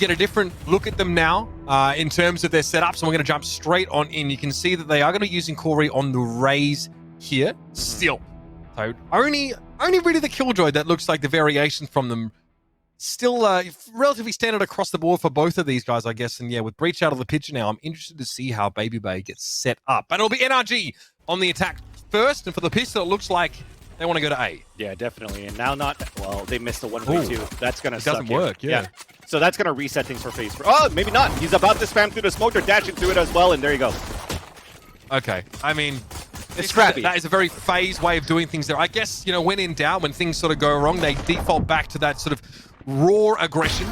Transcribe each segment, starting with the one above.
get a different look at them now in terms of their setups, and we're going to jump straight on in. You can see that they are going to be using Corey on the Raze here still. So only really the Killjoy that looks like the variation from them. Still relatively standard across the board for both of these guys, I guess. And yeah, with Breach out of the picture now, I'm interested to see how Baby Bay gets set up. But it'll be NRG on the attack first, and for the pistol, it looks like they want to go to A. Yeah, definitely. And now well, they missed the 1v2. That's going to suck. Doesn't work, yeah. So that's going to reset things for FaZe. Oh, maybe not. He's about to spam through the smoke. They're dashing through it as well, and there you go. Okay, I mean, it's scrappy. That is a very FaZe way of doing things there. I guess, you know, when in doubt, when things sort of go wrong, they default back to that sort of raw aggression.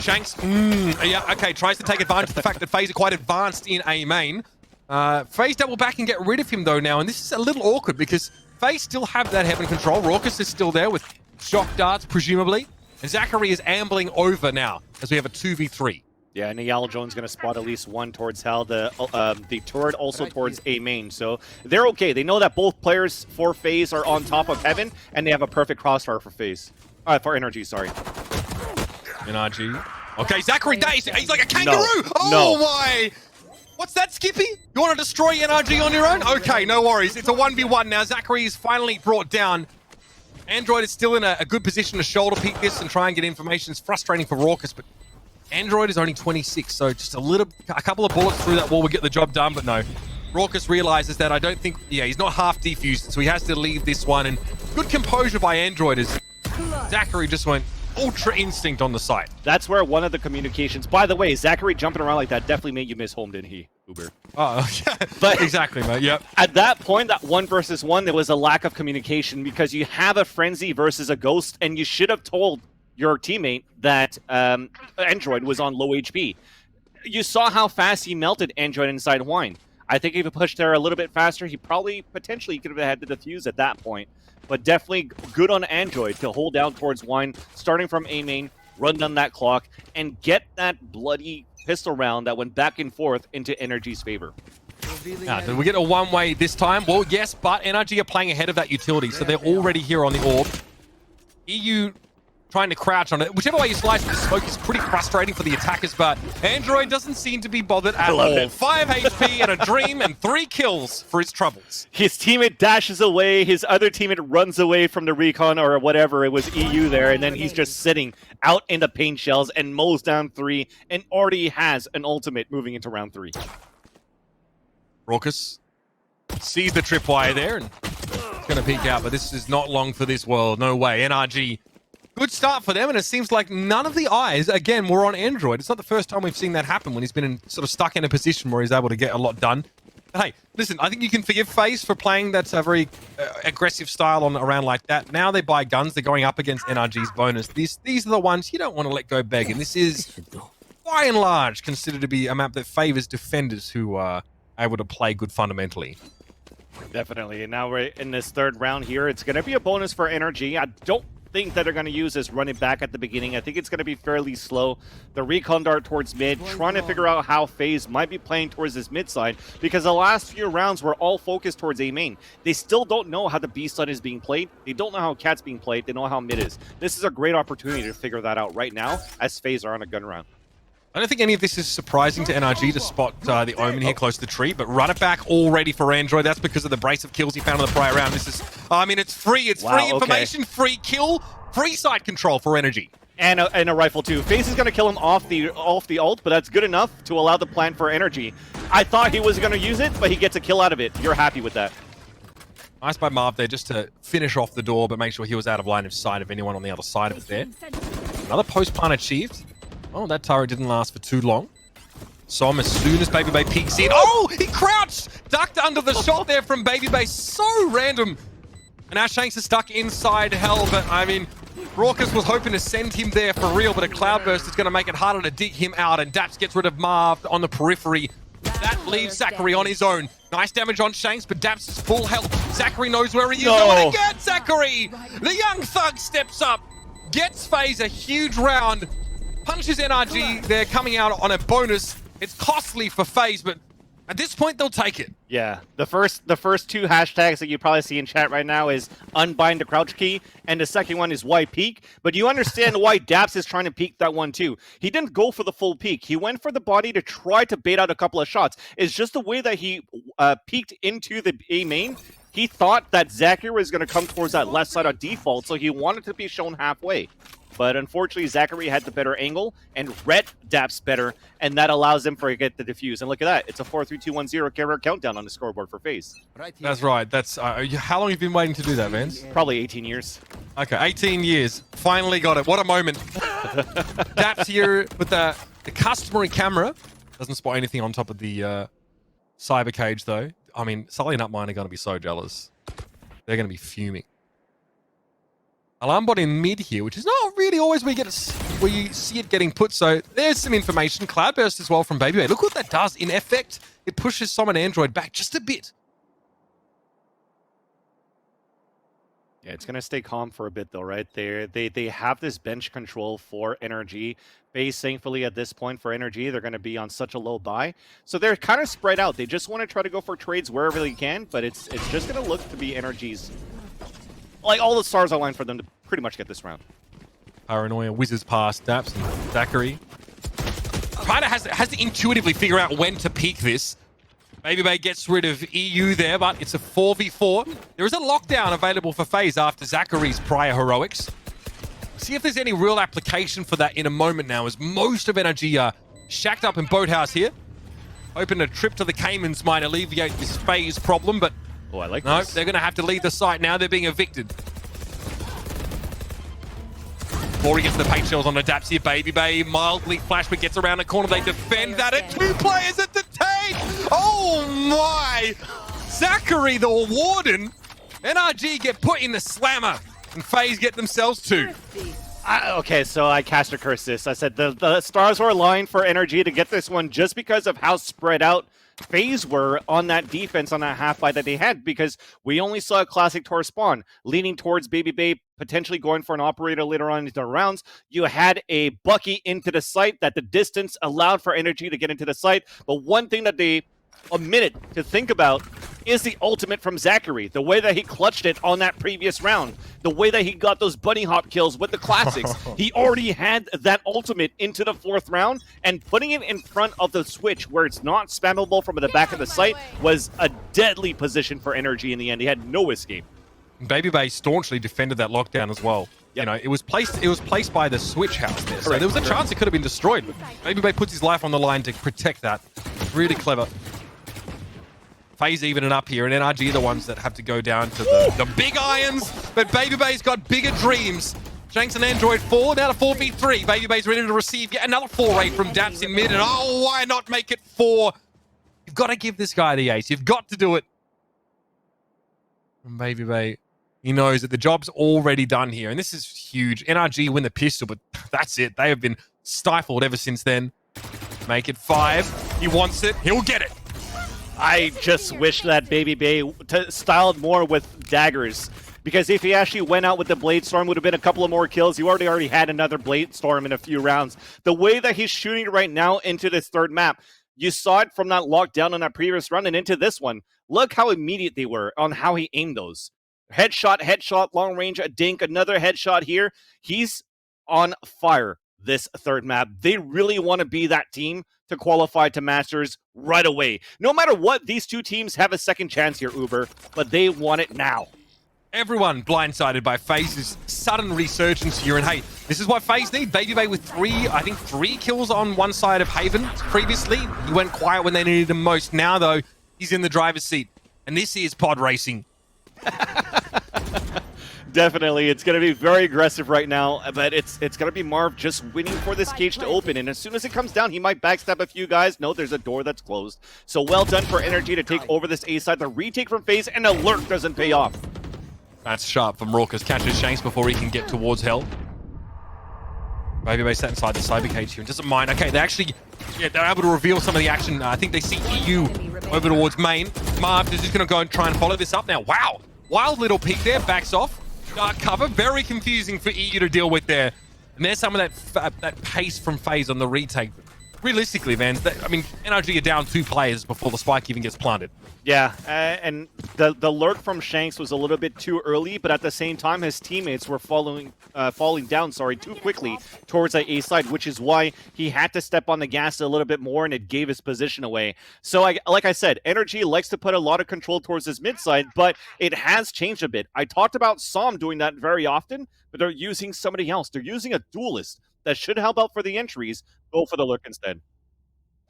Shanks, yeah, okay, tries to take advantage of the fact that FaZe are quite advanced in A main. FaZe double back and get rid of him though now, and this is a little awkward because FaZe still have that heaven control. Raucus is still there with shock darts, presumably. And Zachary is ambling over now as we have a 2v3. Yeah, and Yal Jones going to spot at least one towards Hell. The turret also towards A main. So they're okay. They know that both players for FaZe are on top of Heaven, and they have a perfect crossfire for FaZe. For NRG, sorry. NRG. Okay, Zachary, he's like a kangaroo! No. Oh my! What's that, Skippy? You want to destroy NRG on your own? Okay, no worries. It's a 1v1 now. Zachary is finally brought down. Android is still in a good position to shoulder peek this and try and get information. It's frustrating for Raucus, but Android is only 26, so just a couple of bullets through that wall will get the job done, but no. Raucus realizes that I don't think, he's not half defused, so he has to leave this one, and good composure by Android as Zachary just went ultra instinct on the site. That's where one of the communications, by the way, Zachary jumping around like that definitely made you miss home, didn't he, Uber? Oh, yeah. But exactly, mate, yep. At that point, that 1 versus 1, there was a lack of communication because you have a Frenzy versus a Ghost, and you should have told your teammate that Android was on low HP. You saw how fast he melted Android inside Wine. I think if he pushed there a little bit faster, he potentially could have had the defuse at that point. But definitely good on Android to hold down towards Wine, starting from A main, run down that clock, and get that bloody pistol round that went back and forth into NRG's favor. Did we get a one-way this time? Well, yes, but NRG are playing ahead of that utility, so they're already here on the orb. EU trying to crouch on it. Whichever way you slice the smoke is pretty frustrating for the attackers, but Android doesn't seem to be bothered at all. 5 HP and a dream and 3 kills for his troubles. His teammate dashes away, his other teammate runs away from the recon or whatever, it was EU there, and then he's just sitting out in the paint shells and mows down 3 and already has an ultimate moving into round 3. Raucus sees the tripwire there and it's going to peek out, but this is not long for this world. No way. NRG, good start for them, and it seems like none of the eyes, again, were on Android. It's not the first time we've seen that happen when he's been sort of stuck in a position where he's able to get a lot done. But hey, listen, I think you can forgive FaZe for playing that very aggressive style on around like that. Now they buy guns. They're going up against NRG's bonus. These are the ones you don't want to let go begging. This is, by and large, considered to be a map that favors defenders who are able to play good fundamentally. Definitely, and now we're in this third round here. It's going to be a bonus for NRG. I don't think that they're going to use this running back at the beginning. I think it's going to be fairly slow. The recon dart towards mid, trying to figure out how FaZe might be playing towards this mid side, because the last few rounds were all focused towards A main. They still don't know how the B side is being played. They don't know how Cat's being played. They know how mid is. This is a great opportunity to figure that out right now as FaZe are on a gun round. I don't think any of this is surprising to NRG to spot the Omen here close to the tree, but run it back already for Android. That's because of the brace of kills he found on the prior round. This is, I mean, it's free. It's free information, free kill, free side control for NRG. And a rifle too. FaZe is going to kill him off the ult, but that's good enough to allow the plan for NRG. I thought he was going to use it, but he gets a kill out of it. You're happy with that. Nice by Marv there just to finish off the door, but make sure he was out of line of sight of anyone on the other side of it there. Another post plant achieved. Oh, that turret didn't last for too long. Som, as soon as Baby Bay peeks in, oh, he crouched! Ducked under the shot there from Baby Bay. So random. And now Shanks is stuck inside Hell, but I mean, Raucus was hoping to send him there for real, but a cloudburst is going to make it harder to dig him out, and Daps gets rid of Marv on the periphery. That leaves Zachary on his own. Nice damage on Shanks, but Daps is full health. Zachary knows where he is. No. Again, Zachary! The young thug steps up, gets FaZe a huge round, punches NRG. They're coming out on a bonus. It's costly for FaZe, but At this point, they'll take it. Yeah, the first two hashtags that you probably see in chat right now is unbind the crouch key, and the second one is why peek. But you understand why Daps is trying to peek that one too. He didn't go for the full peek. He went for the body to try to bait out a couple of shots. It's just the way that he peeked into the A main. He thought that Zachary was going to come towards that left side of default, so he wanted to be shown halfway. But unfortunately, Zachary had the better angle and read Daps better, and that allows him to get the defuse. And look at that. It's a 4-3-2-1-0 carrier countdown on the scoreboard for FaZe. That's right. That's how long have you been waiting to do that, Vance? Probably 18 years. Okay, 18 years. Finally got it. What a moment. Daps here with the customary camera. Doesn't spot anything on top of the cyber cage, though. I mean, Sully and Upmine are going to be so jealous. They're going to be fuming. Alarm bot in mid here, which is not really always where you see it getting put. So there's some information. Cloudburst as well from Baby Bay. Look what that does. In effect, it pushes Summon Android back just a bit. Yeah, it's going to stay calm for a bit, though, right? They have this bench control for NRG. FaZe, thankfully, at this point for NRG, they're going to be on such a low buy. So they're kind of spread out. They just want to try to go for trades wherever they can, but it's just going to look to be NRG's... Like, all the stars aligned for them to pretty much get this round. Paranoia whizzes past Daps and Zachary. Kind of has to intuitively figure out when to peek this. Baby Bay gets rid of EU there, but it's a 4v4. There is a lockdown available for FaZe after Zachary's prior heroics. See if there's any real application for that in a moment now, as most of NRG are shacked up in Boathouse here. Hoping a trip to the Caymans might alleviate this FaZe problem, but oh, I like no, this. they're going to have to leave the site now. They're being evicted. Before he gets the paint shells on the Daps here, Baby Bay mildly flash, but gets around the corner. They defend that at 2 players at the tank. Oh my! Zachary, the Warden. NRG get put in the slammer, and FaZe get themselves 2. Okay, so I cast a curse this. I said the stars were aligned for NRG to get this one just because of how spread out FaZe were on that defense on that half buy that they had, because we only saw a classic Tor spawn leaning towards Baby Bay, potentially going for an operator later on into the rounds. You had a Bucky into the site that the distance allowed for NRG to get into the site, but one thing that they omitted to think about is the ultimate from Zachary. The way that he clutched it on that previous round. The way that he got those bunny hop kills with the classics. He already had that ultimate into the 4th round, and putting it in front of the switch where it's not spammable from the back of the site was a deadly position for NRG in the end. He had no escape. Baby Bay staunchly defended that lockdown as well. Yep. You know, it was placed by the switch house there. So there was a chance it could have been destroyed, but Baby Bay puts his life on the line to protect that. Really clever. FaZe even it up here, and NRG are the ones that have to go down to the big irons, but Baby Bay's got bigger dreams. Shanks and Android 4, now to 4v3. Baby Bay's ready to receive yet another 4-8 from Daps in mid, and oh, why not make it 4? You've got to give this guy the ace. You've got to do it. And Baby Bay, he knows that the job's already done here, and this is huge. NRG win the pistol, but that's it. They have been stifled ever since then. Make it 5. He wants it. He'll get it. I just wish that Baby Bay styled more with daggers, because if he actually went out with the Blade Storm, would have been a couple of more kills. You already had another Blade Storm in a few rounds. The way that he's shooting right now into this 3rd map, you saw it from that lockdown on that previous run and into this one. Look how immediate they were on how he aimed those. Headshot, long range, a dink, another headshot here. He's on fire this 3rd map. They really want to be that team to qualify to Masters right away. No matter what, these two teams have a second chance here, Uber, but they want it now. Everyone blindsided by FaZe's sudden resurgence here, and hey, this is what FaZe need. Baby Bay with 3 kills on one side of Haven previously. He went quiet when they needed him most. Now, though, he's in the driver's seat, and this is pod racing. Definitely, it's going to be very aggressive right now, but it's going to be Marv just waiting for this cage to open, and as soon as it comes down, he might backstab a few guys. No, there's a door that's closed. So well done for NRG to take over this A side. The retake from FaZe, and a lurk doesn't pay off. That's sharp from Raucus. Catches Shanks before he can get towards Hell. Baby Bay sat inside the cyber cage here and doesn't mind. Okay, they're able to reveal some of the action. I think they see EU over towards main. Marv is just going to go and try and follow this up now. Wow, wild little peek there, backs off. Dark cover, very confusing for EU to deal with there. And there's some of that pace from FaZe on the retake. realistically, Vans, I mean, NRG are down 2 players before the spike even gets planted. Yeah, and the lurk from Shanks was a little bit too early, but at the same time, his teammates were falling down, too quickly towards the A side, which is why he had to step on the gas a little bit more, and it gave his position away. So, like I said, NRG likes to put a lot of control towards his mid side, but it has changed a bit. I talked about Som doing that very often, but they're using somebody else. They're using a duelist that should help out for the entries. Go for the lurk instead.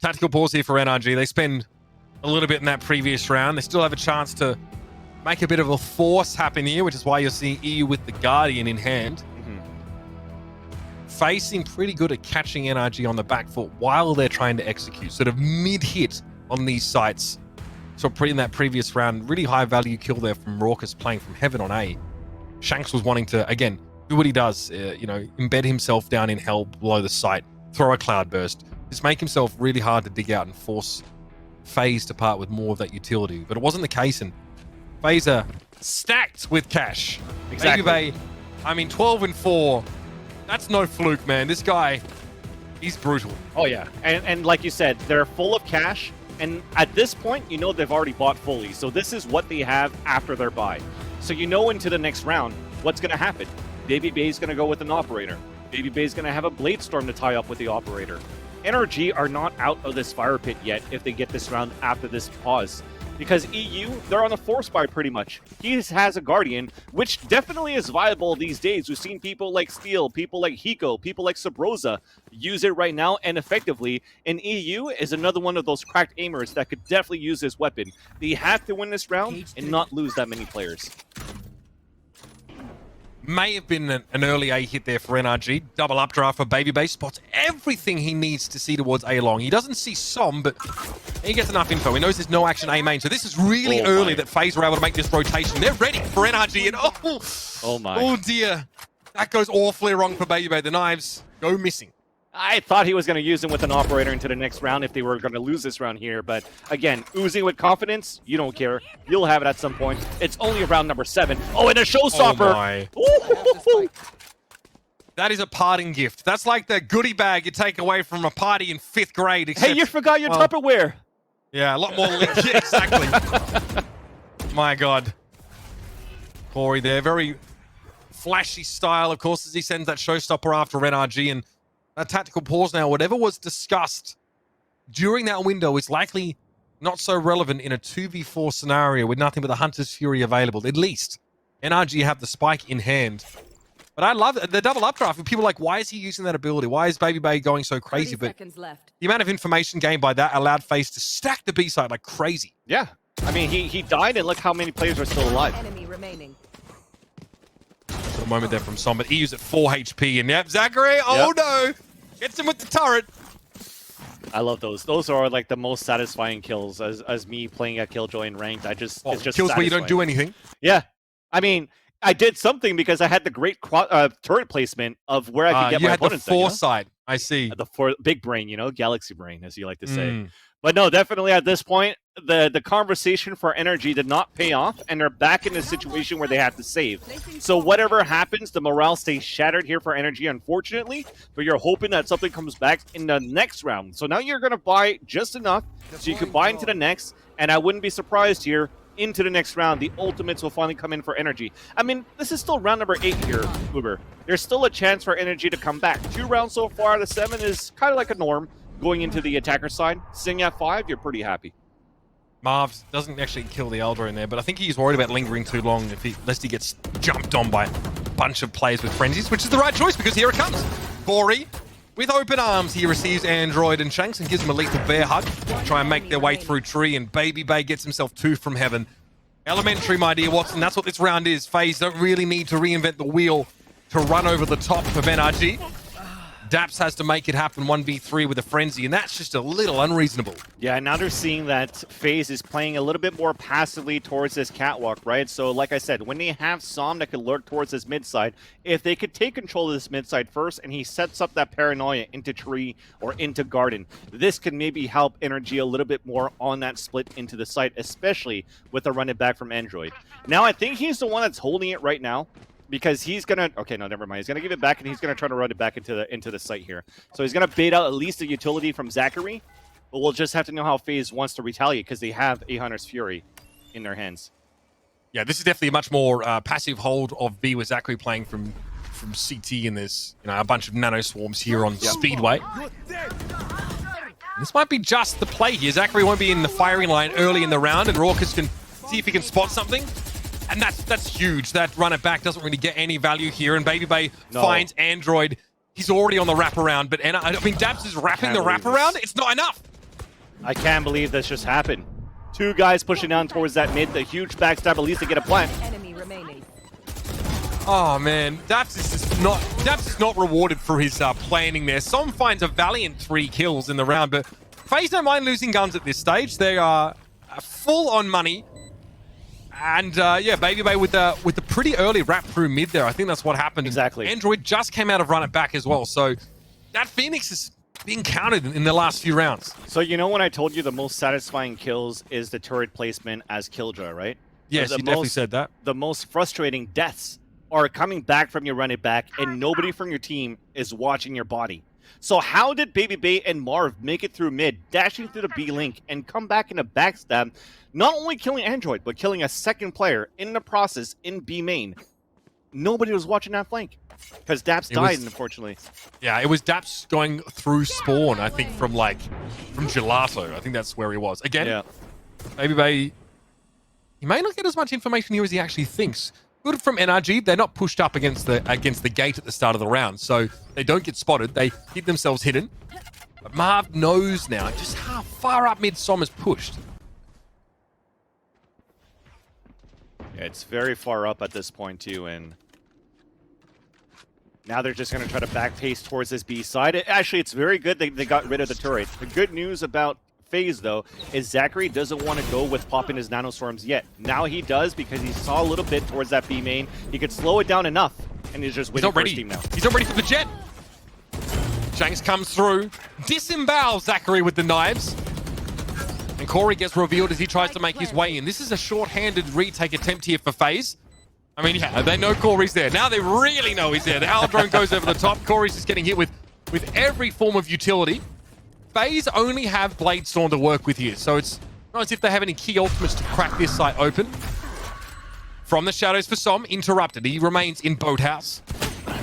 Tactical pause here for NRG. They spend a little bit in that previous round. They still have a chance to make a bit of a force happen here, which is why you're seeing EU with the Guardian in hand. FaZe seem pretty good at catching NRG on the back foot while they're trying to execute, sort of mid-hit on these sites. So in that previous round, really high value kill there from Raucus playing from Heaven on A. Shanks was wanting to, again, do what he does, embed himself down in hell below the site, throw a cloud burst, just make himself really hard to dig out and force FaZe to part with more of that utility. But it wasn't the case, and FaZe are stacked with cash. Exactly. Baby Bay, I mean, 12-4. That's no fluke, man. This guy, he's brutal. Oh, yeah. And like you said, they're full of cash. And at this point, you know they've already bought fully. So this is what they have after their buy. So you know into the next round what's going to happen. Baby Bay's going to go with an operator. Baby Bay's going to have a Blade Storm to tie up with the operator. NRG are not out of this fire pit yet if they get this round after this pause. Because EU, they're on a force buy pretty much. He has a Guardian, which definitely is viable these days. We've seen people like Steel, people like Hiko, people like Sabrosa use it right now and effectively. And EU is another one of those cracked aimers that could definitely use this weapon. They have to win this round and not lose that many players. May have been an early A hit there for NRG. Double updraft for Baby Bay. Spots everything he needs to see towards A long. He doesn't see Som, but he gets enough info. He knows there's no action A main. So this is really early that FaZe were able to make this rotation. They're ready for NRG. And oh dear. That goes awfully wrong for Baby Bay. The knives go missing. I thought he was going to use him with an operator into the next round if they were going to lose this round here. But again, oozing with confidence, you don't care. You'll have it at some point. It's only round number 7. Oh, and a showstopper. Oh that is a parting gift. That's like the goodie bag you take away from a party in 5th grade. Except, hey, you forgot your Tupperware. Yeah, a lot more. Yeah, exactly. My God. Corey there. Very flashy style, of course, as he sends that showstopper after NRG. And a tactical pause now. Whatever was discussed during that window is likely not so relevant in a 2v4 scenario with nothing but the Hunter's Fury available. At least NRG have the spike in hand. But I love the double updraft. People are like, why is he using that ability? Why is Baby Bay going so crazy? But the amount of information gained by that allowed FaZe to stack the B side like crazy. Yeah. I mean, he died, and look how many players are still alive. Enemy remaining. A moment there from Som, but EU's at 4 HP. And yep, Zachary, oh no! Gets him with the turret. I love those. Those are like the most satisfying kills as me playing at Killjoy in ranked. It's just kills satisfying. where you don't do anything. Yeah. I mean, I did something because I had the great turret placement of where I could get my opponents. You had the foresight. I see. The big brain, galaxy brain, as you like to say. But no, definitely at this point, the conversation for NRG did not pay off, and they're back in a situation where they have to save. So whatever happens, the morale stays shattered here for NRG, unfortunately, but you're hoping that something comes back in the next round. So now you're going to buy just enough so you can buy into the next, and I wouldn't be surprised here, into the next round, the ultimates will finally come in for NRG. I mean, this is still round number 8 here, Uber. There's still a chance for NRG to come back. 2 rounds so far, the 7 is kind of like a norm. Going into the attacker side, sitting at 5, you're pretty happy. Marv doesn't actually kill the Elder in there, but I think he's worried about lingering too long lest he gets jumped on by a bunch of players with frenzies, which is the right choice because here it comes. Corey, with open arms, he receives Android and Shanks and gives him a lethal bear hug to try and make their way through tree, and Baby Bay gets himself 2 from Heaven. Elementary, my dear Watson, that's what this round is. FaZe don't really need to reinvent the wheel to run over the top of NRG. Daps has to make it happen 1v3 with a frenzy, and that's just a little unreasonable. Yeah, now they're seeing that FaZe is playing a little bit more passively towards this catwalk, right? So like I said, when they have Som that can lurk towards this mid side, if they could take control of this mid side first and he sets up that paranoia into tree or into garden, this can maybe help NRG a little bit more on that split into the site, especially with a run it back from Android. Now I think he's the one that's holding it right now. because he's gonna. Okay, no, never mind. He's gonna give it back, and he's gonna try to run it back into the site here. So he's gonna bait out at least a utility from Zachary, but we'll just have to know how FaZe wants to retaliate because they have a Hunter's Fury in their hands. Yeah, this is definitely a much more passive hold of B with Zachary playing from CT, and there's a bunch of nano swarms here on Speedway. This might be just the play here. Zachary won't be in the firing line early in the round, and Raucus can see if he can spot something. And that's huge. That run it back doesn't really get any value here, and Baby Bay finds Android. He's already on the wraparound, but I mean, Dabs is wrapping the wraparound. It's not enough. I can't believe this just happened. Two guys pushing down towards that mid. The huge backstab, at least to get a plant. Enemy remaining. Oh man, Dabs is not rewarded for his planning there. Som finds a valiant 3 kills in the round, but FaZe don't mind losing guns at this stage. They are full on money. And yeah, Baby Bay with the pretty early wrap through mid there. I think that's what happened. Exactly. Android just came out of run it back as well. So that Phoenix is being counted in the last few rounds. So you know when I told you the most satisfying kills is the turret placement as Killjoy, right? Yes, you definitely said that. The most frustrating deaths are coming back from your run it back and nobody from your team is watching your body. So how did Baby Bay and Marv make it through mid, dashing through the B link and come back in a backstab, not only killing Android, but killing a second player in the process in B main? Nobody was watching that flank because Daps died, unfortunately. Yeah, it was Daps going through spawn, I think, from Gelato. I think that's where he was. Again, Baby Bay, he may not get as much information here as he actually thinks. Good from NRG. They're not pushed up against the gate at the start of the round, so they don't get spotted. They keep themselves hidden. But Marv knows now just how far up mid Som is pushed. Yeah, it's very far up at this point too, and now they're just going to try to back pace towards this B side. Actually, it's very good they got rid of the turret. The good news about FaZe, though, is Zachary doesn't want to go with popping his nanostorms yet. Now he does because he saw a little bit towards that B main. He could slow it down enough, and he's just waiting for his team now. He's not ready for the jet. Shanks comes through, disembowels Zachary with the knives, and Corey gets revealed as he tries to make his way in. This is a short-handed retake attempt here for FaZe. I mean, yeah, they know Corey's there. Now they really know he's there. The Owl drone goes over the top. Corey's just getting hit with every form of utility. FaZe only have Blade Storm to work with here, so it's not as if they have any key ultimates to crack this site open. From the shadows for Som, interrupted. He remains in Boathouse.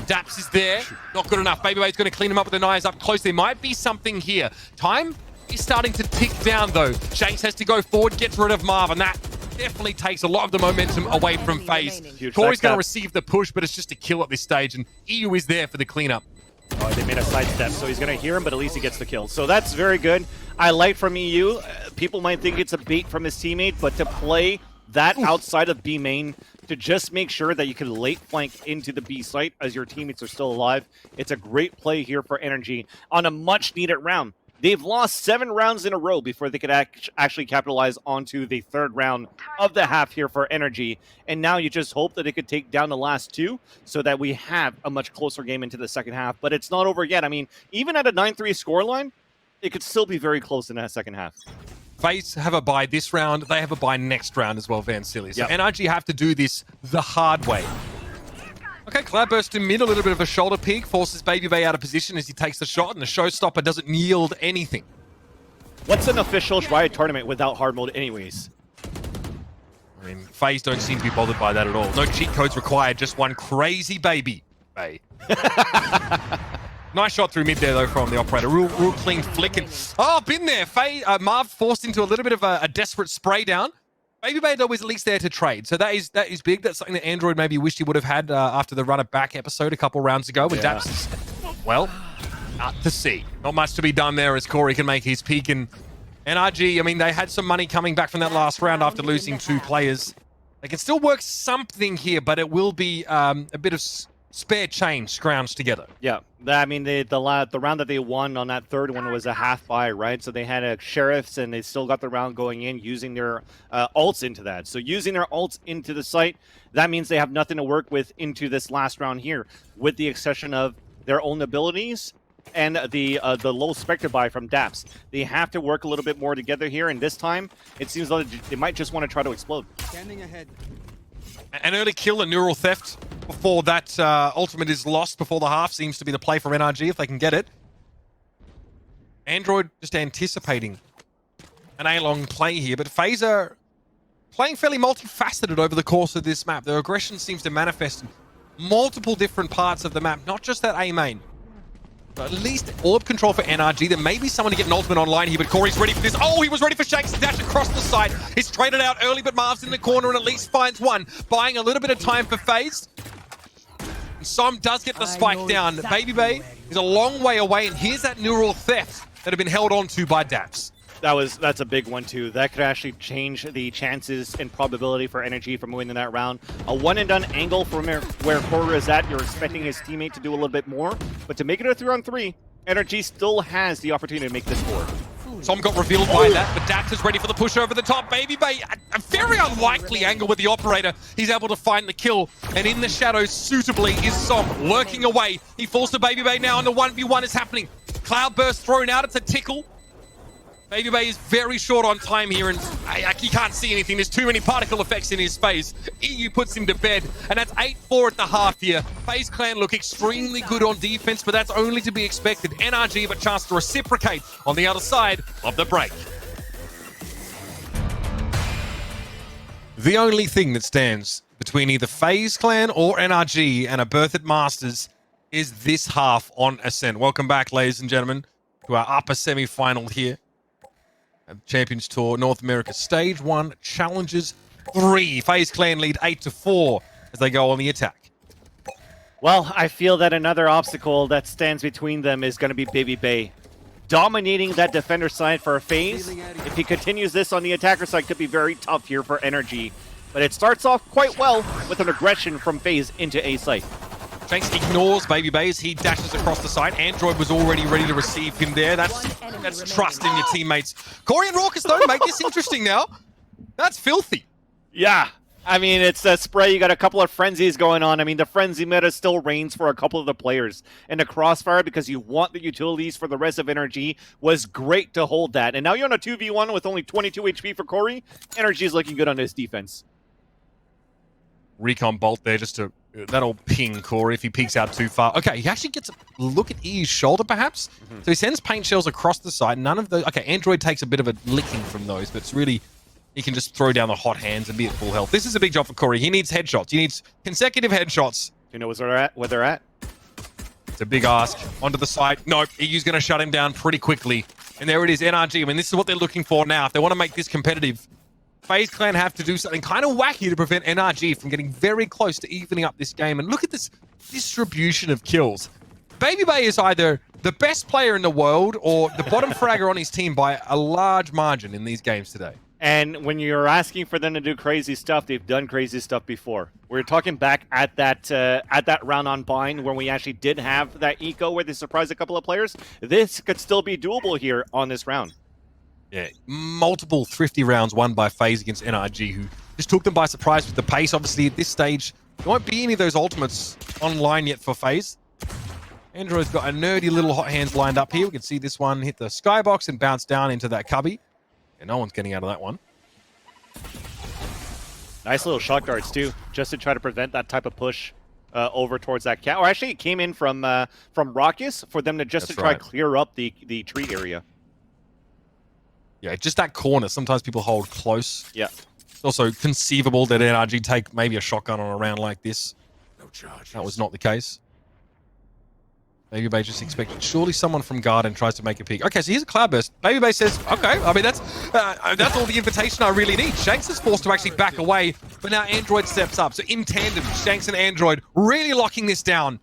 Daps is there. Not good enough. Baby Bay's going to clean him up with the knives up close. There might be something here. Time is starting to tick down, though. Shanks has to go forward, gets rid of Marv, and that definitely takes a lot of the momentum away from FaZe. Corey's going to receive the push, but it's just a kill at this stage, and EU is there for the cleanup. Oh, they made a sidestep, so he's going to hear him, but at least he gets the kill. So that's very good. I like from EU. People might think it's a bait from his teammate, but to play that outside of B main, to just make sure that you can late flank into the B site as your teammates are still alive, it's a great play here for NRG on a much-needed round. They've lost 7 rounds in a row before they could actually capitalize onto the 3rd round of the half here for NRG. And now you just hope that they could take down the last 2 so that we have a much closer game into the second half. But it's not over yet. I mean, even at a 9-3 scoreline, it could still be very close in that second half. FaZe have a bye this round. They have a bye next round as well, Van Silly. So NRG have to do this the hard way. Okay, Cloudburst in mid, a little bit of a shoulder peek, forces Baby Bay out of position as he takes the shot, and the showstopper doesn't yield anything. What's an official Riot tournament without hard mode anyways? I mean, FaZe don't seem to be bothered by that at all. No cheat codes required, just one crazy Baby Bay. Nice shot through mid there, though, from the operator. Real clean flick. And, oh, been there. Marv forced into a little bit of a desperate spray down. Baby Bay, though, is at least there to trade. So that is big. That's something that Android maybe wished he would have had after the run-it-back episode a couple rounds ago. When Daps, well, to see. Not much to be done there as Corey can make his peak. And NRG, I mean, they had some money coming back from that last round after losing 2 players. They can still work something here, but it will be a bit of spare change scrounged together. Yeah, I mean, the round that they won on that 3rd one was a half buy, right? So they had a sheriffs, and they still got the round going in using their ults into that. So using their ults into the site, that means they have nothing to work with into this last round here, with the exception of their own abilities and the low Spectre buy from Daps. They have to work a little bit more together here, and this time, it seems like they might just want to try to explode. Standing ahead. An early kill, a neural theft before that ultimate is lost before the half seems to be the play from NRG if they can get it. Android just anticipating an A-long play here, but FaZe are playing fairly multifaceted over the course of this map. Their aggression seems to manifest in multiple different parts of the map, not just that A main. But at least orb control for NRG. There may be someone to get an ultimate online here, but Corey's ready for this. Oh, he was ready for Shanks to dash across the side. He's traded out early, but Marv's in the corner and at least finds one, buying a little bit of time for FaZe. Som does get the spike down. Baby Bay is a long way away, and here's that neural theft that have been held on to by Daps. That's a big one too. That could actually change the chances and probability for NRG from winning that round. A one-and-done angle from where Corey is at. You're expecting his teammate to do a little bit more, but to make it a 3-on-3, NRG still has the opportunity to make this score. Som got revealed by that, but Daps is ready for the push over the top. Baby Bay, a very unlikely angle with the operator. He's able to find the kill, and in the shadows suitably is Som lurking away. He falls to Baby Bay now, and the 1v1 is happening. Cloudburst thrown out, it's a tickle. Baby Bay is very short on time here, and he can't see anything. There's too many particle effects in his face. EU puts him to bed, and that's 8-4 at the half here. FaZe Clan look extremely good on defense, but that's only to be expected. NRG have a chance to reciprocate on the other side of the break. The only thing that stands between either FaZe Clan or NRG and a berth at Masters is this half on Ascent. Welcome back, ladies and gentlemen, to our upper semi-final here. Champions Tour North America Stage 1 Challenges 3. FaZe Clan lead 8-4 as they go on the attack. Well, I feel that another obstacle that stands between them is going to be Baby Bay. Dominating that defender side for a FaZe. If he continues this on the attacker side, could be very tough here for NRG. But it starts off quite well with an aggression from FaZe into A site. Shanks ignores Baby Bay as he dashes across the side. Android was already ready to receive him there. That's trust in your teammates. Corey and Raucus, though, make this interesting now. That's filthy. Yeah. I mean, it's a spray. You got a couple of frenzies going on. I mean, the frenzy meta still reigns for a couple of the players. And the crossfire, because you want the utilities for the rest of NRG, was great to hold that. And now you're on a 2v1 with only 22 HP for Corey. NRG is looking good on his defense. Recon bolt there just to... That'll ping Corey if he peeks out too far. Okay, he actually gets a look at E's shoulder, perhaps. So he sends paint shells across the side. None of those... Okay, Android takes a bit of a licking from those, but it's really... He can just throw down the hot hands and be at full health. This is a big job for Corey. He needs headshots. He needs consecutive headshots. Do you know where they're at? It's a big ask. Onto the side. Nope, EU's going to shut him down pretty quickly. And there it is, NRG. I mean, this is what they're looking for now. If they want to make this competitive, FaZe Clan have to do something kind of wacky to prevent NRG from getting very close to evening up this game. And look at this distribution of kills. Baby Bay is either the best player in the world or the bottom fragger on his team by a large margin in these games today. And when you're asking for them to do crazy stuff, they've done crazy stuff before. We're talking back at that round on Bind where we actually did have that eco where they surprised a couple of players. This could still be doable here on this round. Yeah, multiple thrifty rounds won by FaZe against NRG, who just took them by surprise with the pace. Obviously, at this stage, there won't be any of those ultimates online yet for FaZe. Android's got a nerdy little hot hands lined up here. We can see this one hit the skybox and bounce down into that cubby. And no one's getting out of that one. Nice little shot guards, too, just to try to prevent that type of push over towards that cat. Or actually, it came in from Raucus for them to just try to clear up the tree area. Yeah, just that corner. Sometimes people hold close. Yeah. It's also conceivable that NRG take maybe a shotgun on a round like this. No charge. That was not the case. Baby Bay just expected. Surely someone from Garden tries to make a peek. Okay, so here's a Cloudburst. Baby Bay says, okay, I mean, that's all the invitation I really need. Shanks is forced to actually back away, but now Android steps up. So in tandem, Shanks and Android really locking this down.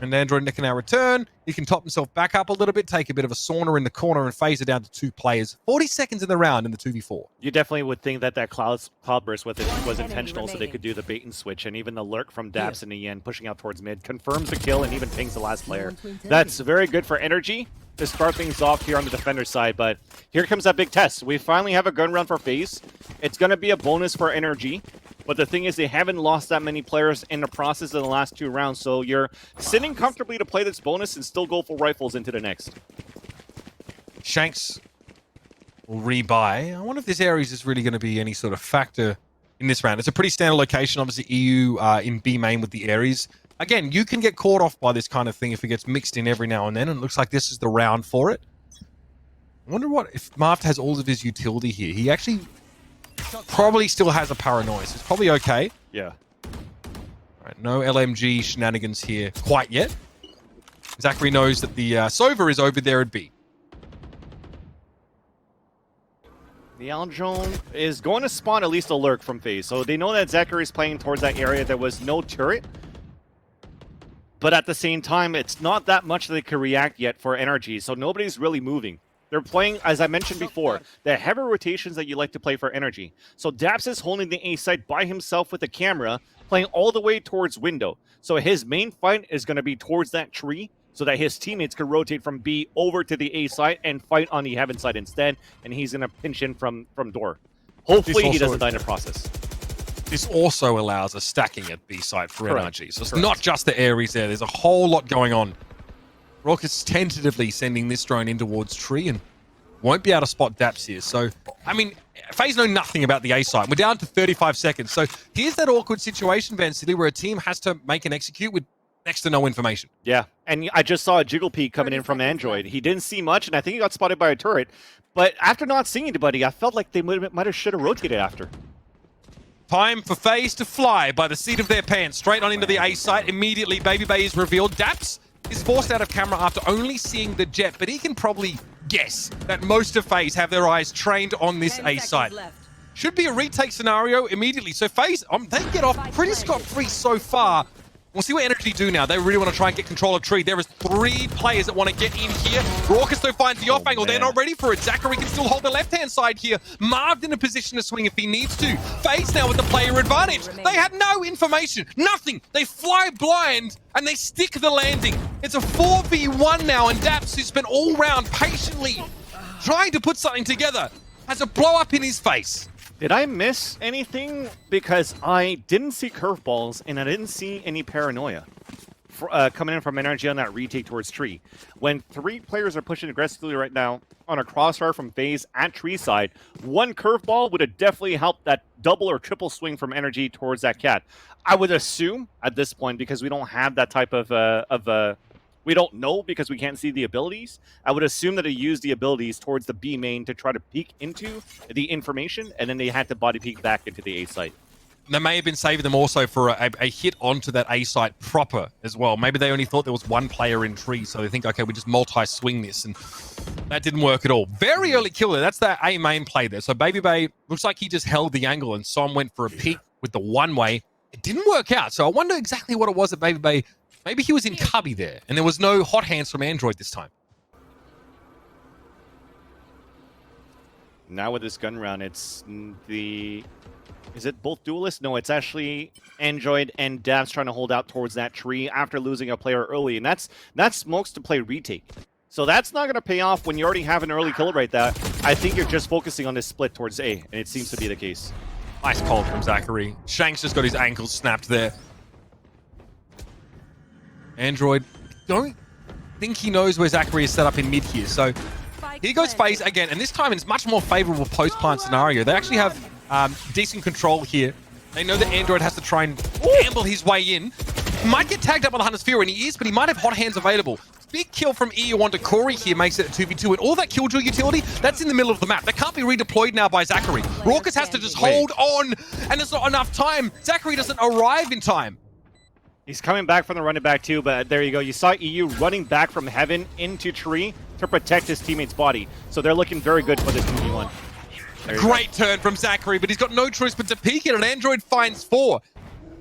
And Android can now return. He can top himself back up a little bit, take a bit of a sauna in the corner and phase it down to 2 players. 40 seconds in the round in the 2v4. You definitely would think that Cloudburst was intentional so they could do the bait and switch, and even the lurk from Daps in the end, pushing out towards mid, confirms the kill and even pings the last player. That's very good for NRG to start things off here on the defender side, but here comes that big test. We finally have a gun round for FaZe. It's going to be a bonus for NRG. But the thing is, they haven't lost that many players in the process of the last 2 rounds, so you're sitting comfortably to play this bonus and still go for rifles into the next. Shanks will rebuy. I wonder if this Ares is really going to be any sort of factor in this round. It's a pretty standard location. Obviously, EU in B main with the Ares. Again, you can get caught off by this kind of thing if it gets mixed in every now and then, and it looks like this is the round for it. I wonder what if Marv has all of his utility here. He actually probably still has a paranoia, so it's probably okay. Yeah. All right, no LMG shenanigans here quite yet. Zachary knows that the Sova is over there at B. The Aldrone is going to spawn at least a lurk from FaZe, so they know that Zachary is playing towards that area. There was no turret, but at the same time, it's not that much that they can react yet for NRG, so nobody's really moving. They're playing, as I mentioned before, the heavy rotations that you like to play for NRG. So Daps is holding the A site by himself with the camera, playing all the way towards window. So his main fight is going to be towards that tree, so that his teammates can rotate from B over to the A side and fight on the heaven side instead, and he's going to pinch in from door. Hopefully he doesn't die in the process. This also allows a stacking at B side for NRG, so it's Correct. not just the Ares there. There's a whole lot going on. Raucus tentatively sending this drone in towards tree and won't be able to spot Daps here. So, I mean, FaZe know nothing about the A site. We're down to 35 seconds. So here's that awkward situation, Van City, where a team has to make and execute with next to no information. Yeah, and I just saw a jiggle peek coming in from Android. He didn't see much, and I think he got spotted by a turret. But after not seeing anybody, I felt like they should have rotated after. Time for FaZe to fly by the seat of their pants, straight on into the A site. Immediately, Baby Bay is revealed. Daps is forced out of camera after only seeing the jet, but he can probably guess that most of FaZe have their eyes trained on this A site. Should be a retake scenario immediately. So FaZe, they get off pretty scot-free so far. We'll see what NRG do now. They really want to try and get control of tree. There is 3 players that want to get in here. Raucus though finds the off angle. They're not ready for it. Zachary can still hold the left-hand side here. Marved in a position to swing if he needs to. FaZe now with the player advantage. They had no information, nothing. They fly blind and they stick the landing. It's a 4v1 now, and Daps, who's been all round patiently trying to put something together, has a blow up in his face. Did I miss anything? Because I didn't see curveballs and I didn't see any paranoia coming in from NRG on that retake towards tree. When 3 players are pushing aggressively right now on a crossfire from FaZe at tree side, 1 curveball would have definitely helped that double or triple swing from NRG towards that cat. I would assume at this point, because we don't have that type of we don't know because we can't see the abilities. I would assume that they used the abilities towards the B main to try to peek into the information, and then they had to body peek back into the A site. They may have been saving them also for a hit onto that A site proper as well. Maybe they only thought there was 1 player in tree, so they think, okay, we just multi-swing this, and that didn't work at all. Very early kill there. That's that A main play there. So Baby Bay looks like he just held the angle, and Som went for a peek with the one-way. It didn't work out, so I wonder exactly what it was that Baby Bay... Maybe he was in cubby there, and there was no hot hands from Android this time. Now with this gun round, it's the... Is it both duelists? No, it's actually Android and Daps trying to hold out towards that tree after losing a player early, and that's Smokes to play retake. So that's not going to pay off when you already have an early kill right there. I think you're just focusing on this split towards A, and it seems to be the case. Nice call from Zachary. Shanks just got his ankles snapped there. Android, don't think he knows where Zachary is set up in mid here. So here goes FaZe again, and this time it's much more favorable post-plant scenario. They actually have decent control here. They know that Android has to try and gamble his way in. He might get tagged up on the Hunter's Fury, and he is, but he might have hot hands available. Big kill from EU onto Corey here makes it a 2v2, and all that killjoy utility, that's in the middle of the map. That can't be redeployed now by Zachary. Raucus has to just hold on, and there's not enough time. Zachary doesn't arrive in time. He's coming back from the running back too, but there you go. You saw EU running back from heaven into tree to protect his teammate's body. So they're looking very good for this 2v1. Great turn from Zachary, but he's got no choice but to peek it, and Android finds 4.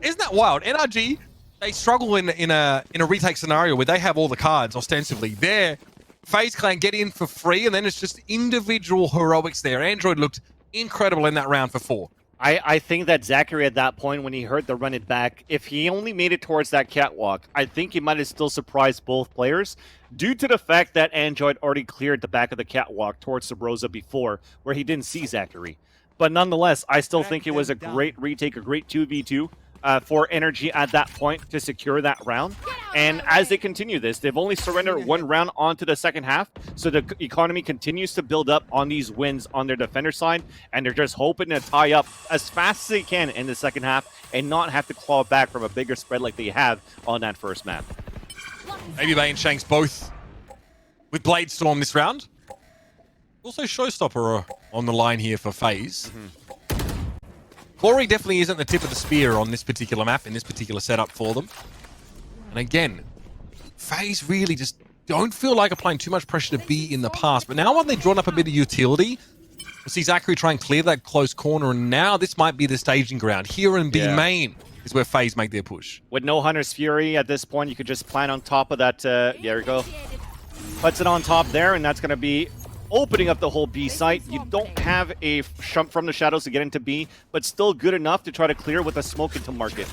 Isn't that wild? NRG, they struggle in a retake scenario where they have all the cards ostensibly. There, FaZe Clan get in for free, and then it's just individual heroics there. Android looked incredible in that round for 4. I think that Zachary at that point, when he heard the run it back, if he only made it towards that catwalk, I think he might have still surprised both players due to the fact that Android already cleared the back of the catwalk towards Sabrosa before, where he didn't see Zachary. But nonetheless, I still think it was a great retake, a great 2v2 for NRG at that point to secure that round. And as they continue this, they've only surrendered one round onto the second half, so the economy continues to build up on these wins on their defender side, and they're just hoping to tie up as fast as they can in the second half and not have to claw back from a bigger spread like they have on that first map. Maybe Bay and Shanks both with Blade Storm this round. Also Showstopper on the line here for FaZe. Glory definitely isn't the tip of the spear on this particular map, in this particular setup for them. And again, FaZe really just don't feel like applying too much pressure to B in the past. But now when they've drawn up a bit of utility, we'll see Zachary try and clear that close corner, and now this might be the staging ground. Here in B main is where FaZe make their push. With no Hunter's Fury at this point, you could just plan on top of that. There we go. Puts it on top there, and that's going to be opening up the whole B site. You don't have a jump from the shadows to get into B, but still good enough to try to clear with a smoke into market.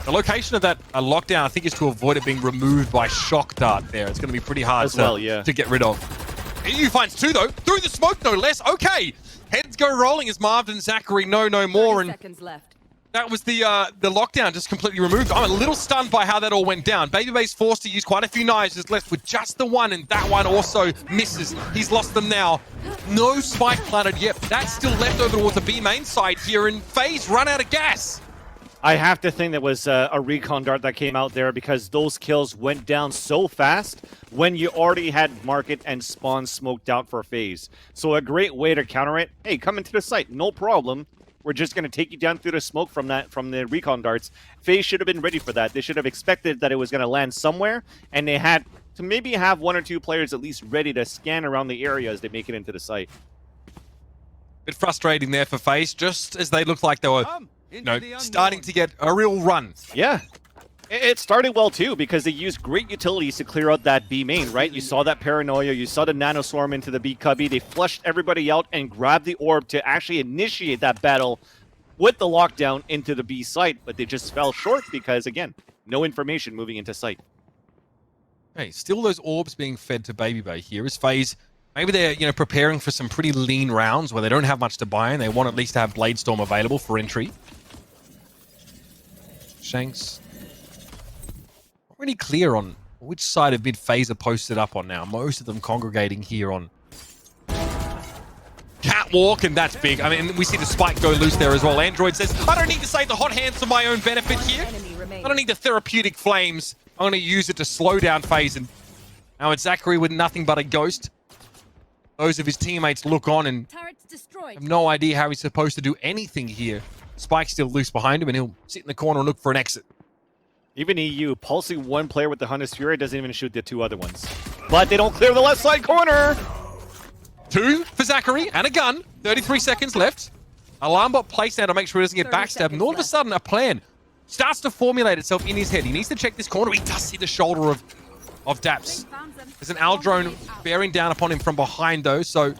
The location of that lockdown, I think, is to avoid it being removed by Shock Dart there. It's going to be pretty hard to get rid of. EU finds two, though. Through the smoke, no less. Okay. Heads go rolling as Marv and Zachary know no more. And seconds left. that was the lockdown just completely removed. I'm a little stunned by how that all went down. Babybay's forced to use quite a few knives, is left with just the one, and that one also misses. He's lost them now. No spike planted yet. That's still left over towards the B main side here, and FaZe run out of gas. I have to think that was a recon dart that came out there, because those kills went down so fast when you already had market and spawn smoked out for FaZe. So a great way to counter it. Hey, come into the site, no problem. We're just going to take you down through the smoke from the recon darts. FaZe should have been ready for that. They should have expected that it was going to land somewhere, and they had to maybe have one or two players at least ready to scan around the area as they make it into the site. Bit frustrating there for FaZe, just as they looked like they were starting to get a real run. Yeah. It started well, too, because they used great utilities to clear out that B main, right? You saw that Paranoia, you saw the Nanoswarm into the B cubby. They flushed everybody out and grabbed the orb to actually initiate that battle with the lockdown into the B site, but they just fell short because, again, no information moving into site. Hey, still those orbs being fed to Baby Bay here as FaZe. Maybe they're, preparing for some pretty lean rounds where they don't have much to buy and they want at least to have Blade Storm available for entry. Shanks. Not really clear on which side of mid FaZe are posted up on now. Most of them congregating here on Catwalk, and that's big. I mean, we see the spike go loose there as well. Android says, I don't need to save the hot hands for my own benefit here. I don't need the therapeutic flames. I'm going to use it to slow down FaZe. And now it's Zachary with nothing but a ghost. Those of his teammates look on and have no idea how he's supposed to do anything here. Spike's still loose behind him, and he'll sit in the corner and look for an exit. Even EU, pulsing one player with the Hunter's Fury doesn't even shoot the two other ones. But they don't clear the left side corner! Two for Zachary, and a gun. 33 seconds left. Alarm bot placed now to make sure he doesn't get backstabbed, and all of a sudden a plan starts to formulate itself in his head. He needs to check this corner. He does see the shoulder of Daps. There's an Al drone bearing down upon him from behind, though, so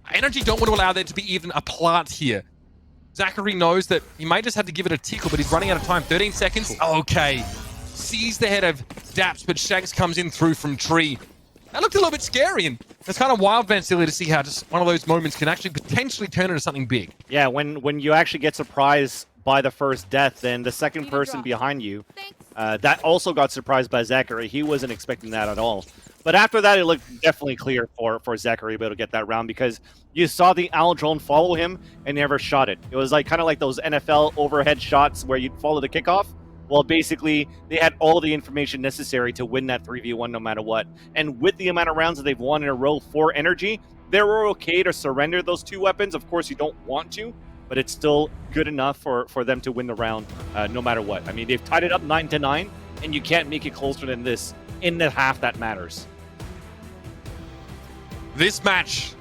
NRG don't want to allow there to be even a plant here. Zachary knows that he may just have to give it a tickle, but he's running out of time. 13 seconds. Okay. Sees the head of Daps, but Shanks comes in through from tree. That looked a little bit scary, and it's kind of wild, Vancilia, to see how just one of those moments can actually potentially turn into something big. Yeah, when you actually get surprised by the first death, then the second person behind you, that also got surprised by Zachary. He wasn't expecting that at all. But after that, it looked definitely clear for Zachary to be able to get that round, because you saw the Owl drone follow him and never shot it. It was like kind of like those NFL overhead shots where you'd follow the kickoff. Well, basically, they had all the information necessary to win that 3v1 no matter what. And with the amount of rounds that they've won in a row for NRG, they were okay to surrender those two weapons. Of course, you don't want to, but it's still good enough for them to win the round no matter what. I mean, they've tied it up 9-9, and you can't make it closer than this in the half that matters. This match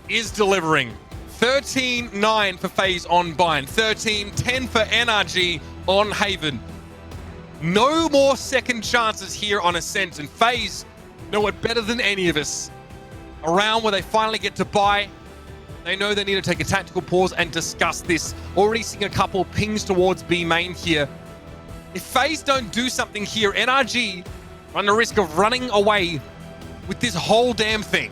is delivering. 13-9 for FaZe on Bind. 13-10 for NRG on Haven. No more second chances here on Ascent, and FaZe know it better than any of us. A round where they finally get to buy. They know they need to take a tactical pause and discuss this. Already seeing a couple pings towards B main here. If FaZe don't do something here, NRG run the risk of running away with this whole damn thing.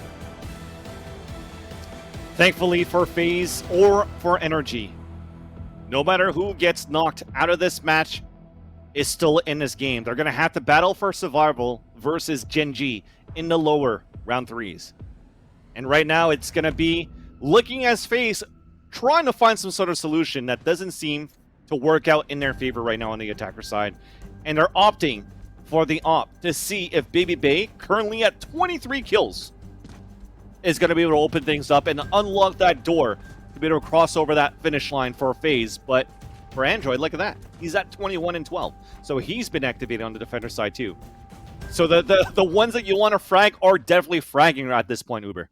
Thankfully for FaZe or for NRG, no matter who gets knocked out of this match, is still in this game. They're going to have to battle for survival versus Gen G in the lower round 3s. And right now, it's going to be looking as FaZe trying to find some sort of solution that doesn't seem to work out in their favor right now on the attacker side. And they're opting for the op to see if Baby Bay, currently at 23 kills, is going to be able to open things up and unlock that door to be able to cross over that finish line for FaZe. But for Android, look at that. He's at 21 and 12. So he's been activated on the defender side too. So the ones that you want to frag are definitely fragging at this point, Uber.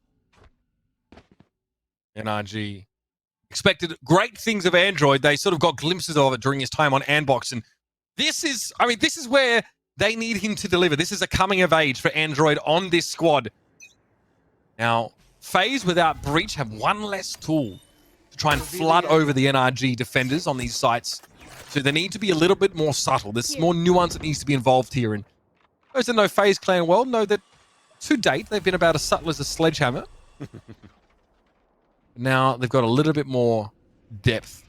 NRG expected great things of Android. They sort of got glimpses of it during his time on Andbox. And this is where they need him to deliver. This is a coming of age for Android on this squad. Now, FaZe without Breach have one less tool to try and flood over the NRG defenders on these sites. So they need to be a little bit more subtle. There's more nuance that needs to be involved here. And those that know FaZe clan well know that to date, they've been about as subtle as a sledgehammer. Now they've got a little bit more depth.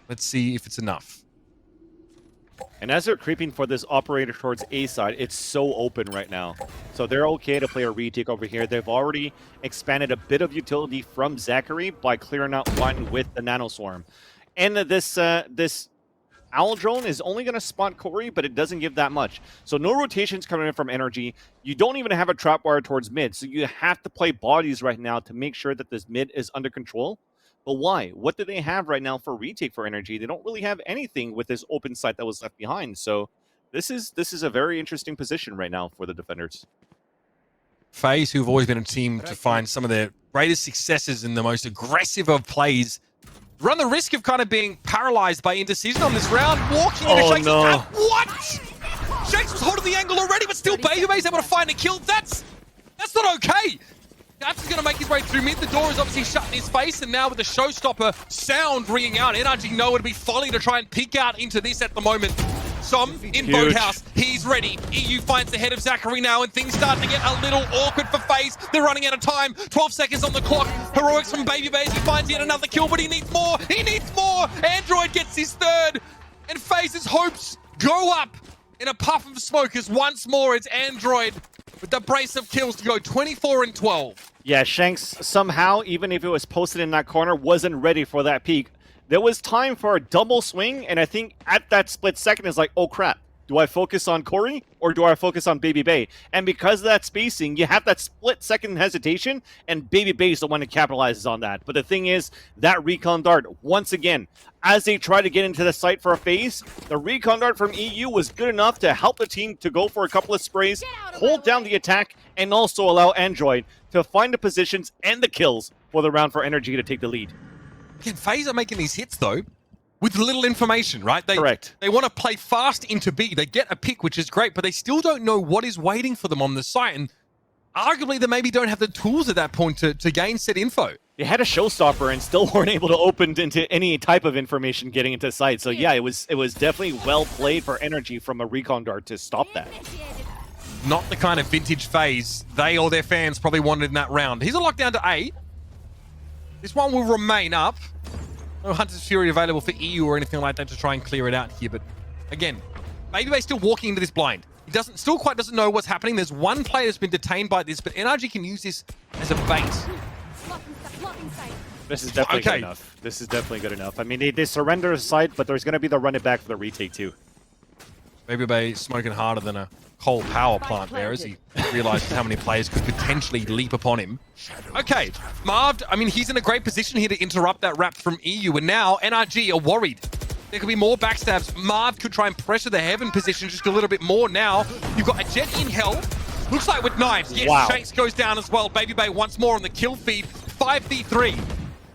Let's see if it's enough. And as they're creeping for this operator towards A side, it's so open right now. So they're okay to play a retake over here. They've already expanded a bit of utility from Zachary by clearing out one with the Nanoswarm. And this Owl Drone is only going to spot Corey, but it doesn't give that much. So no rotations coming in from NRG. You don't even have a trap wire towards mid, so you have to play bodies right now to make sure that this mid is under control. But why? What do they have right now for retake for NRG? They don't really have anything with this open site that was left behind. So this is a very interesting position right now for the defenders. FaZe, who've always been a team to find some of their greatest successes in the most aggressive of plays, run the risk of kind of being paralyzed by indecision on this round. Walking into Shakes' attack. What? Shakes was holding the angle already, but still Baby Bay's able to find a kill. That's not okay. That's going to make his way through mid. The door is obviously shut in his face, and now with the showstopper sound ringing out, NRG know it'd be folly to try and peek out into this at the moment. Som in Boathouse, he's ready. EU finds the head of Zachary now, and things start to get a little awkward for FaZe. They're running out of time. 12 seconds on the clock. Heroics from Baby Bay. He finds yet another kill, but he needs more. He needs more. Android gets his third, and FaZe's hopes go up in a puff of smoke as once more it's Android with the brace of kills to go 24 and 12. Yeah, Shanks somehow, even if it was posted in that corner, wasn't ready for that peak. There was time for a double swing, and I think at that split second, it's like, oh crap, do I focus on Corey or do I focus on Baby Bay? And because of that spacing, you have that split second hesitation, and Baby Bay is the one that capitalizes on that. But the thing is, that recon dart, once again, as they try to get into the site for a FaZe, the recon dart from EU was good enough to help the team to go for a couple of sprays, hold down the attack, and also allow Android to find the positions and the kills for the round for NRG to take the lead. Again, FaZe are making these hits, though, with little information, right? Correct. They want to play fast into B. They get a pick, which is great, but they still don't know what is waiting for them on the site. And arguably, they maybe don't have the tools at that point to gain said info. They had a showstopper and still weren't able to open into any type of information getting into sight. So yeah, it was definitely well played for NRG from a recon dart to stop that. Not the kind of vintage FaZe they or their fans probably wanted in that round. He's a lockdown to A. This one will remain up. No Hunter's Fury available for EU or anything like that to try and clear it out here. But again, Baby Bay's still walking into this blind. He still quite doesn't know what's happening. There's one player that's been detained by this, but NRG can use this as a bait. This is definitely good enough. This is definitely good enough. I mean, they surrender a site, but there's going to be the run it back for the retake too. Baby Bay smoking harder than a coal power plant there as he realizes how many players could potentially leap upon him. Okay, Marv, I mean, he's in a great position here to interrupt that wrap from EU, and now NRG are worried. There could be more backstabs. Marv could try and pressure the heaven position just a little bit more now. You've got a Jet in hell. Looks like with knives. Yes, wow. Shanks goes down as well. Baby Bay once more on the kill feed. 5v3.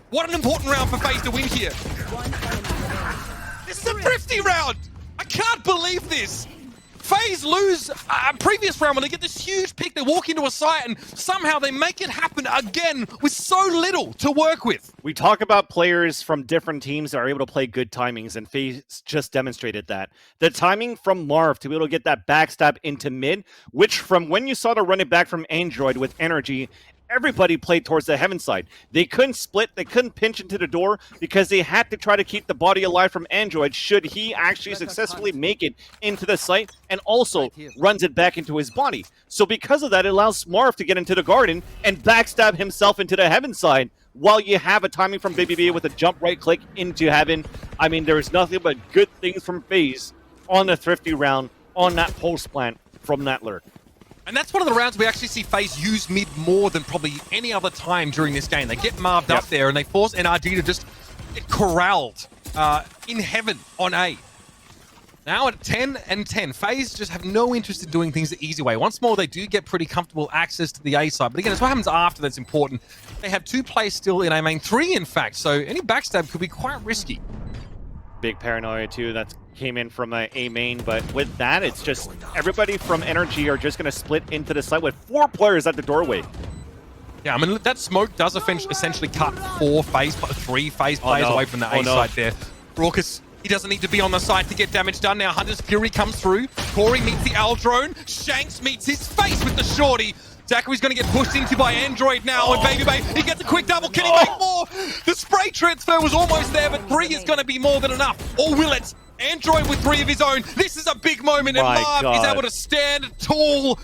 What an important round for FaZe to win here. This is a thrifty round. I can't believe this. FaZe lose a previous round when they get this huge pick. They walk into a site and somehow they make it happen again with so little to work with. We talk about players from different teams that are able to play good timings, and FaZe just demonstrated that. The timing from Marv to be able to get that backstab into mid, which from when you saw the run it back from Android with NRG, everybody played towards the heaven side. They couldn't split, they couldn't pinch into the door because they had to try to keep the body alive from Android should he actually successfully make it into the site and also runs it back into his body. So because of that, it allows Smarf to get into the garden and backstab himself into the heaven side while you have a timing from Baby B with a jump right click into heaven. I mean, there's nothing but good things from FaZe on the Thrifty round, on that post plant from that lurk. And that's one of the rounds we actually see FaZe use mid more than probably any other time during this game. They get marved up there and they force NRG to just get corralled in heaven on A. Now at 10 and 10, FaZe just have no interest in doing things the easy way. Once more, they do get pretty comfortable access to the A side. But again, it's what happens after that's important. They have 2 players still in A main, 3 in fact, so any backstab could be quite risky. Big paranoia too that came in from A main, but with that, it's just everybody from NRG are just going to split into the site with 4 players at the doorway. Yeah, I mean, that smoke does essentially cut 3 FaZe players away from the A side there. Raucus, he doesn't need to be on the side to get damage done. Now Hunter's Fury comes through. Corey meets the L drone. Shanks meets his face with the shorty. Zachary's going to get pushed into by Android now, and Baby Bay, he gets a quick double. Can he make more? The spray transfer was almost there, but 3 is going to be more than enough. Or will it? Android with 3 of his own. This is a big moment, and Marv is able to stand tall.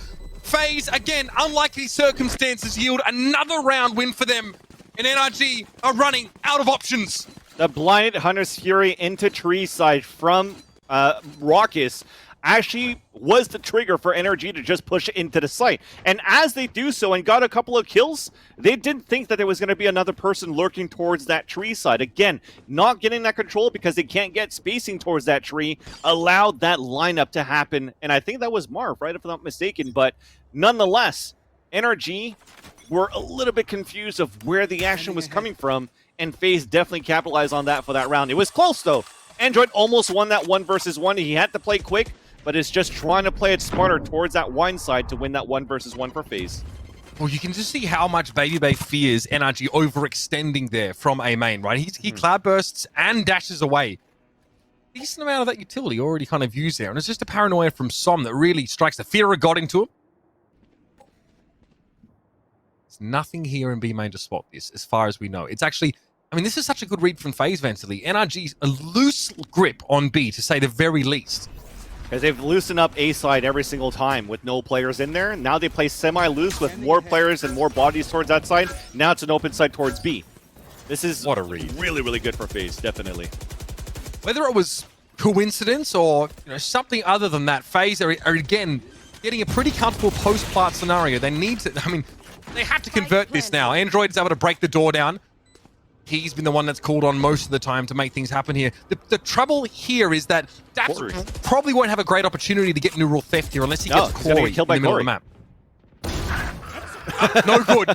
FaZe, again, unlikely circumstances yield another round win for them. And NRG are running out of options. The blinded Hunter's Fury into tree side from Raucus actually was the trigger for NRG to just push into the site. And as they do so and got a couple of kills, they didn't think that there was going to be another person lurking towards that tree side. Again, not getting that control because they can't get spacing towards that tree allowed that lineup to happen. And I think that was Marv, right, if I'm not mistaken. But nonetheless, NRG were a little bit confused of where the action was coming from, and FaZe definitely capitalized on that for that round. It was close, though. Android almost won that 1 versus 1. He had to play quick, but is just trying to play it smarter towards that wine side to win that 1 versus 1 for FaZe. Well, you can just see how much Baby Bay fears NRG overextending there from A main, right? He cloud bursts and dashes away. Decent amount of that utility already kind of used there, and it's just a paranoia from Som that really strikes. The fear got into him. There's nothing here in B main to spot this, as far as we know. It's actually, I mean, this is such a good read from FaZe, Ventily. NRG's a loose grip on B, to say the very least. Because they've loosened up A side every single time with no players in there. Now they play semi-loose with more players and more bodies towards that side. Now it's an open side towards B. This is what a read. Really, really good for FaZe, definitely. Whether it was coincidence or something other than that, FaZe are again getting a pretty comfortable post-plant scenario. They need to, I mean, they had to convert this now. Android is able to break the door down. He's been the one that's called on most of the time to make things happen here. The trouble here is that Daps probably won't have a great opportunity to get neural theft here unless he gets Corey in the middle of the map. No good.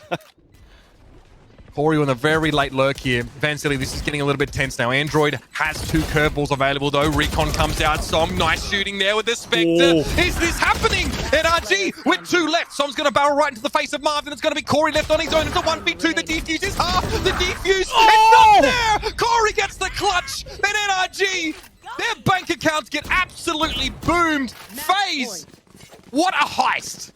Corey on a very late lurk here. Vansilli, this is getting a little bit tense now. Android has 2 curveballs available though. Recon comes out. Som, nice shooting there with the Spectre. Is this happening? NRG with 2 left. Som's going to barrel right into the face of Marv, and it's going to be Corey left on his own. It's a 1v2. The defuse is half. The defuse, it's not there. Corey gets the clutch. And NRG, their bank accounts get absolutely boomed. FaZe, what a heist.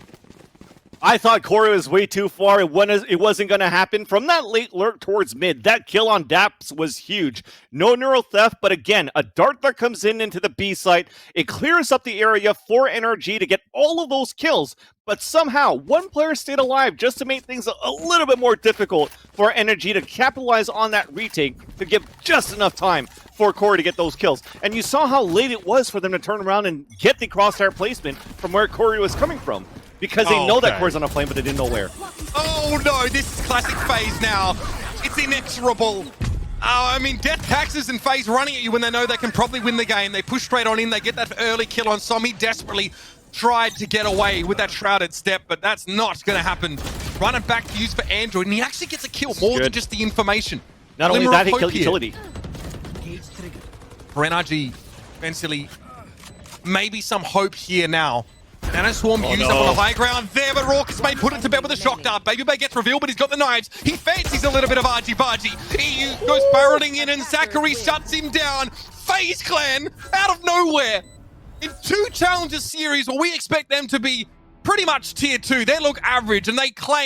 I thought Corey was way too far. It wasn't going to happen. From that late lurk towards mid, that kill on Daps was huge. No neural theft, but again, a dart that comes into the B site. It clears up the area for NRG to get all of those kills, but somehow 1 player stayed alive just to make things a little bit more difficult for NRG to capitalize on that retake to give just enough time for Corey to get those kills. And you saw how late it was for them to turn around and get the crosshair placement from where Corey was coming from. Because they know that Corey's on a plane, but they didn't know where. Oh no, this is classic FaZe now. It's inexorable. I mean, death taxes and FaZe running at you when they know they can probably win the game. They push straight on in, they get that early kill on Som. He desperately tried to get away with that shrouded step, but that's not going to happen. Running back to use for Android, and he actually gets a kill, more than just the information. Not only that, he killed utility. For NRG, Ventily, maybe some hope here now. Nanoswarm used up on the high ground there, but Raucus may put it to bed with a shock dart. Baby Bay gets revealed, but he's got the knives. He fancies a little bit of argy-bargy. He goes barreling in, and Zachary shuts him down. FaZe Clan, out of nowhere. In 2 challenges series where we expect them to be pretty much tier 2, they look average, and they claim